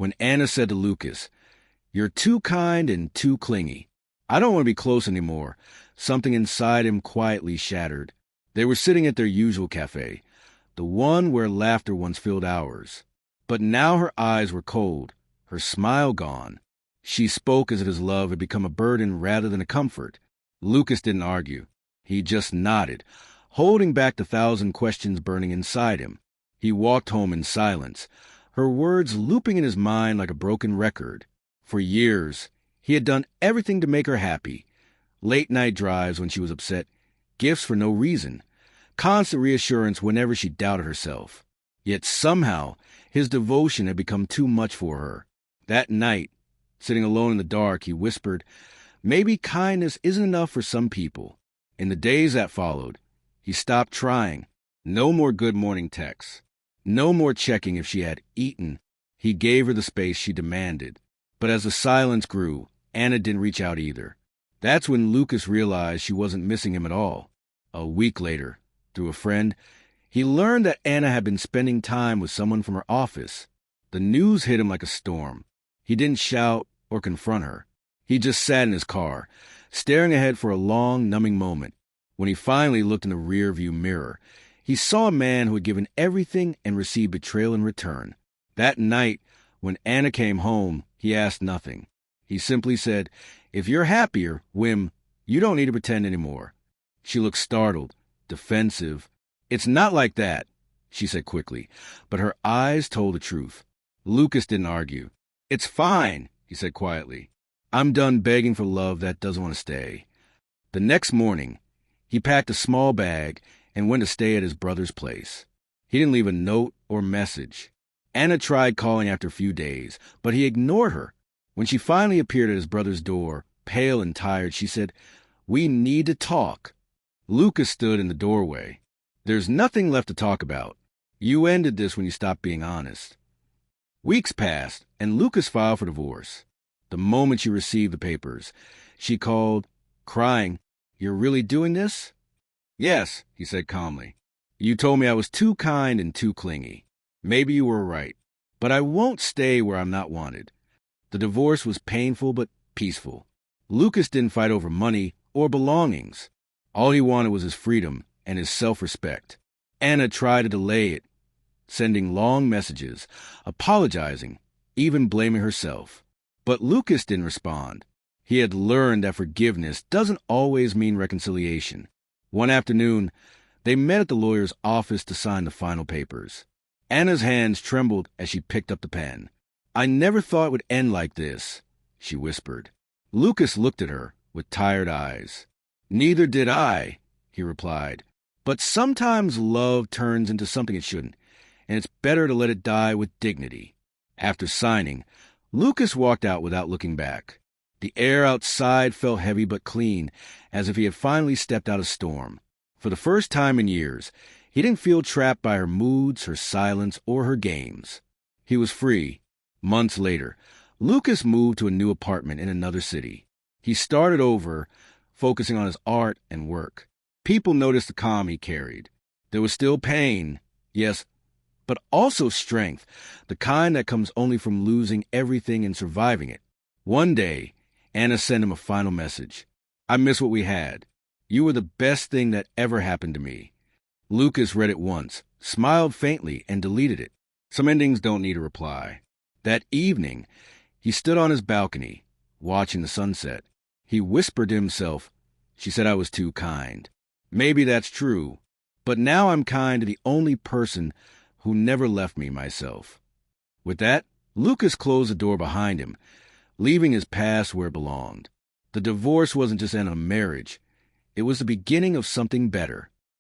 when Anna said to Lucas, "You're too kind and too clingy. I don't want to be close anymore." Something inside him quietly shattered. They were sitting at their usual cafe, the one where laughter once filled hours. But now her eyes were cold, her smile gone. She spoke as if his love had become a burden rather than a comfort. Lucas didn't argue. He just nodded, holding back the thousand questions burning inside him. He walked home in silence, her words looping in his mind like a broken record. For years, he had done everything to make her happy. Late-night drives when she was upset, gifts for no reason, constant reassurance whenever she doubted herself. Yet somehow, his devotion had become too much for her. That night, sitting alone in the dark, he whispered, "Maybe kindness isn't enough for some people." In the days that followed, he stopped trying. No more good morning texts. No more checking if she had eaten. He gave her the space she demanded. But as the silence grew, Anna didn't reach out either. That's when Lucas realized she wasn't missing him at all. A week later, through a friend, he learned that Anna had been spending time with someone from her office. The news hit him like a storm. He didn't shout or confront her. He just sat in his car, staring ahead for a long, numbing moment. When he finally looked in the rear-view mirror, he saw a man who had given everything and received betrayal in return. That night, when Anna came home, he asked nothing. He simply said, "If you're happier, Wim, you don't need to pretend anymore." She looked startled, defensive. "It's not like that," she said quickly, but her eyes told the truth. Lucas didn't argue. "It's fine," he said quietly. "I'm done begging for love that doesn't want to stay." The next morning, he packed a small bag and went to stay at his brother's place. He didn't leave a note or message. Anna tried calling after a few days, but he ignored her. When she finally appeared at his brother's door, pale and tired, she said, "We need to talk." Lucas stood in the doorway. "There's nothing left to talk about. You ended this when you stopped being honest." Weeks passed, and Lucas filed for divorce. The moment she received the papers, she called, crying, "You're really doing this?" "Yes," he said calmly. "You told me I was too kind and too clingy. Maybe you were right. But I won't stay where I'm not wanted." The divorce was painful but peaceful. Lucas didn't fight over money or belongings. All he wanted was his freedom and his self-respect. Anna tried to delay it, sending long messages, apologizing, even blaming herself. But Lucas didn't respond. He had learned that forgiveness doesn't always mean reconciliation. One afternoon, they met at the lawyer's office to sign the final papers. Anna's hands trembled as she picked up the pen. "I never thought it would end like this," she whispered. Lucas looked at her with tired eyes. "Neither did I," he replied. "But sometimes love turns into something it shouldn't, and it's better to let it die with dignity." After signing, Lucas walked out without looking back. The air outside felt heavy but clean, as if he had finally stepped out of storm. For the first time in years, he didn't feel trapped by her moods, her silence, or her games. He was free. Months later, Lucas moved to a new apartment in another city. He started over, focusing on his art and work. People noticed the calm he carried. There was still pain, yes, but also strength, the kind that comes only from losing everything and surviving it. One day, Anna sent him a final message. "I miss what we had. You were the best thing that ever happened to me." Lucas read it once, smiled faintly, and deleted it. Some endings don't need a reply. That evening, he stood on his balcony, watching the sunset. He whispered to himself, "She said I was too kind. Maybe that's true, but now I'm kind to the only person who never left me myself." With that, Lucas closed the door behind him, leaving his past where it belonged. The divorce wasn't just an end of a marriage. It was the beginning of something better.